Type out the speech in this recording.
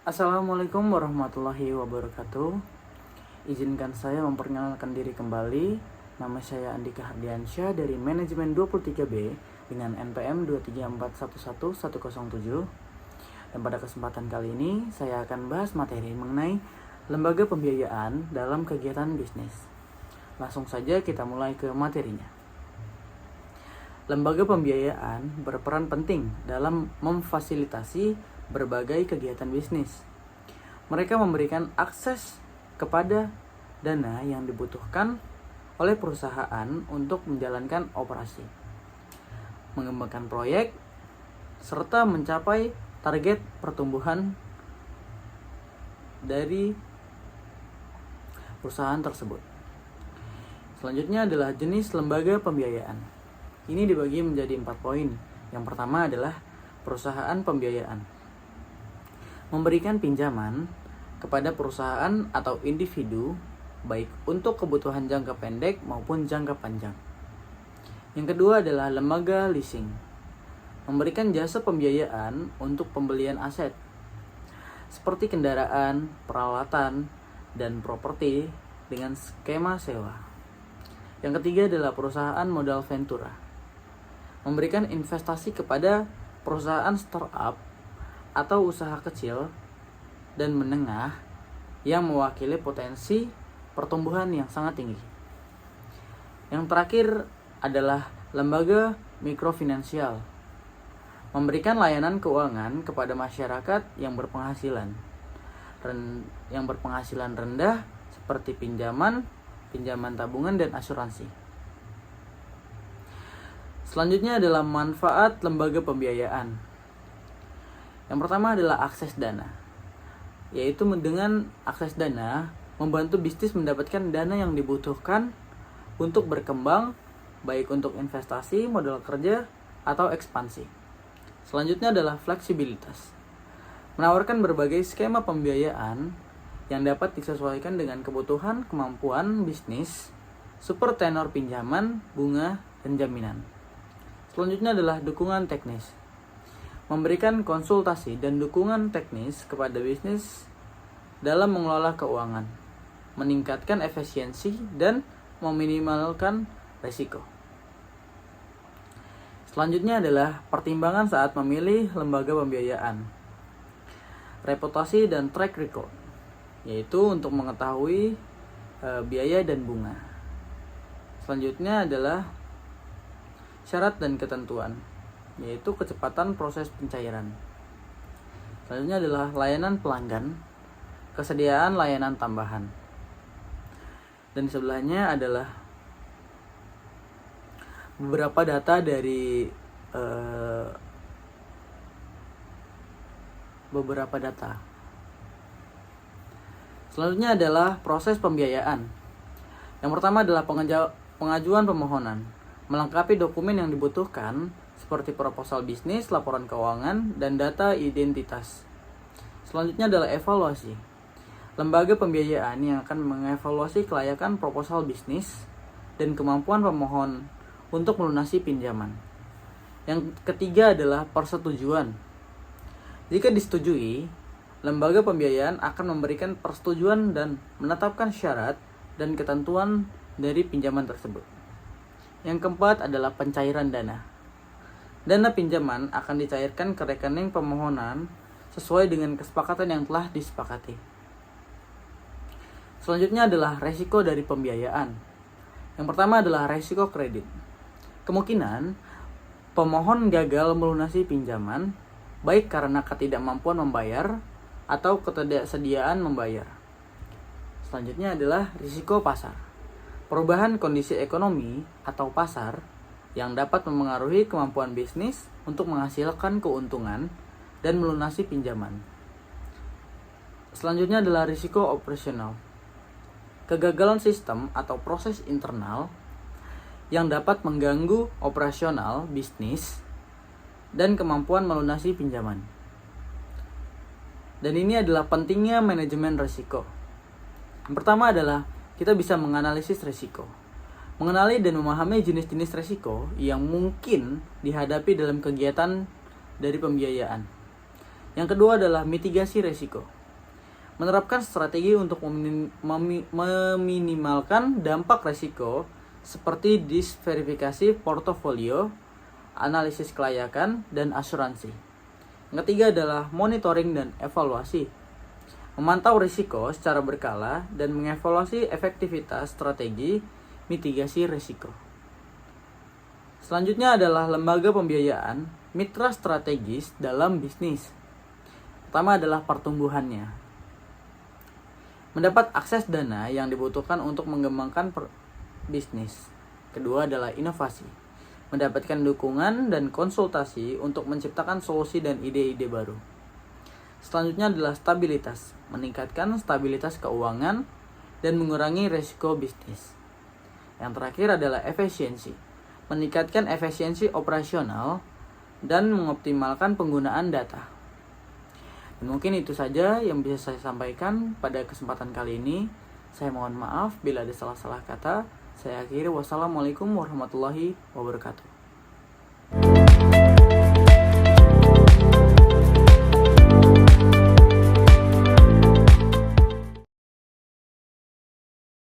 Assalamualaikum warahmatullahi wabarakatuh. Izinkan saya memperkenalkan diri kembali. Nama saya Andika Hardiansyah dari Manajemen 23B dengan NPM 234111107. Dan pada kesempatan kali ini saya akan bahas materi mengenai lembaga pembiayaan dalam kegiatan bisnis. Langsung saja kita mulai ke materinya. Lembaga pembiayaan berperan penting dalam memfasilitasi berbagai kegiatan bisnis. Mereka memberikan akses kepada dana yang dibutuhkan oleh perusahaan untuk menjalankan operasi, mengembangkan proyek, serta mencapai target pertumbuhan dari perusahaan tersebut. Selanjutnya adalah jenis lembaga pembiayaan. Ini dibagi menjadi 4 poin. Yang pertama adalah perusahaan pembiayaan. Memberikan pinjaman kepada perusahaan atau individu baik untuk kebutuhan jangka pendek maupun jangka panjang. Yang kedua adalah lembaga leasing. Memberikan jasa pembiayaan untuk pembelian aset seperti kendaraan, peralatan, dan properti dengan skema sewa. Yang ketiga adalah perusahaan modal ventura. Memberikan investasi kepada perusahaan startup atau usaha kecil dan menengah yang mewakili potensi pertumbuhan yang sangat tinggi. Yang terakhir adalah lembaga mikrofinansial. Memberikan layanan keuangan kepada masyarakat yang berpenghasilan rendah seperti pinjaman tabungan dan asuransi. Selanjutnya adalah manfaat lembaga pembiayaan. Yang pertama adalah akses dana, yaitu dengan akses dana membantu bisnis mendapatkan dana yang dibutuhkan untuk berkembang, baik untuk investasi, modal kerja, atau ekspansi. Selanjutnya adalah fleksibilitas. Menawarkan berbagai skema pembiayaan yang dapat disesuaikan dengan kebutuhan kemampuan bisnis, super tenor pinjaman, bunga, dan jaminan. Selanjutnya adalah dukungan teknis. Memberikan konsultasi dan dukungan teknis kepada bisnis dalam mengelola keuangan, meningkatkan efisiensi, dan meminimalkan risiko. Selanjutnya adalah pertimbangan saat memilih lembaga pembiayaan. Reputasi dan track record, yaitu untuk mengetahui biaya dan bunga. Selanjutnya adalah syarat dan ketentuan, yaitu kecepatan proses pencairan. Selanjutnya adalah layanan pelanggan, kesediaan layanan tambahan. Dan di sebelahnya adalah beberapa data dari Selanjutnya adalah proses pembiayaan. Yang pertama adalah pengajuan pemohonan, melengkapi dokumen yang dibutuhkan seperti proposal bisnis, laporan keuangan, dan data identitas. Selanjutnya adalah evaluasi. Lembaga pembiayaan yang akan mengevaluasi kelayakan proposal bisnis dan kemampuan pemohon untuk melunasi pinjaman. Yang ketiga adalah persetujuan. Jika disetujui, lembaga pembiayaan akan memberikan persetujuan dan menetapkan syarat dan ketentuan dari pinjaman tersebut. Yang keempat adalah pencairan dana. Dana pinjaman akan dicairkan ke rekening pemohonan sesuai dengan kesepakatan yang telah disepakati. Selanjutnya adalah resiko dari pembiayaan. Yang pertama adalah resiko kredit. Kemungkinan pemohon gagal melunasi pinjaman baik karena ketidakmampuan membayar atau ketidaksediaan membayar. Selanjutnya adalah risiko pasar. Perubahan kondisi ekonomi atau pasar yang dapat mempengaruhi kemampuan bisnis untuk menghasilkan keuntungan dan melunasi pinjaman. Selanjutnya adalah risiko operasional. Kegagalan sistem atau proses internal yang dapat mengganggu operasional bisnis dan kemampuan melunasi pinjaman. Dan ini adalah pentingnya manajemen risiko. Yang pertama adalah kita bisa menganalisis risiko. Mengenali dan memahami jenis-jenis risiko yang mungkin dihadapi dalam kegiatan dari pembiayaan. Yang kedua adalah mitigasi resiko. Menerapkan strategi untuk meminimalkan dampak resiko seperti disverifikasi portofolio, analisis kelayakan, dan asuransi. Yang ketiga adalah monitoring dan evaluasi. Memantau risiko secara berkala dan mengevaluasi efektivitas strategi mitigasi risiko. Selanjutnya adalah lembaga pembiayaan, mitra strategis dalam bisnis. Pertama adalah pertumbuhannya. Mendapat akses dana yang dibutuhkan untuk mengembangkan bisnis. Kedua adalah inovasi. Mendapatkan dukungan dan konsultasi untuk menciptakan solusi dan ide-ide baru. Selanjutnya adalah stabilitas. Meningkatkan stabilitas keuangan dan mengurangi risiko bisnis. Yang terakhir adalah efisiensi. Meningkatkan efisiensi operasional dan mengoptimalkan penggunaan data. Dan mungkin itu saja yang bisa saya sampaikan pada kesempatan kali ini. Saya mohon maaf bila ada salah-salah kata. Saya akhiri. Wassalamualaikum warahmatullahi wabarakatuh.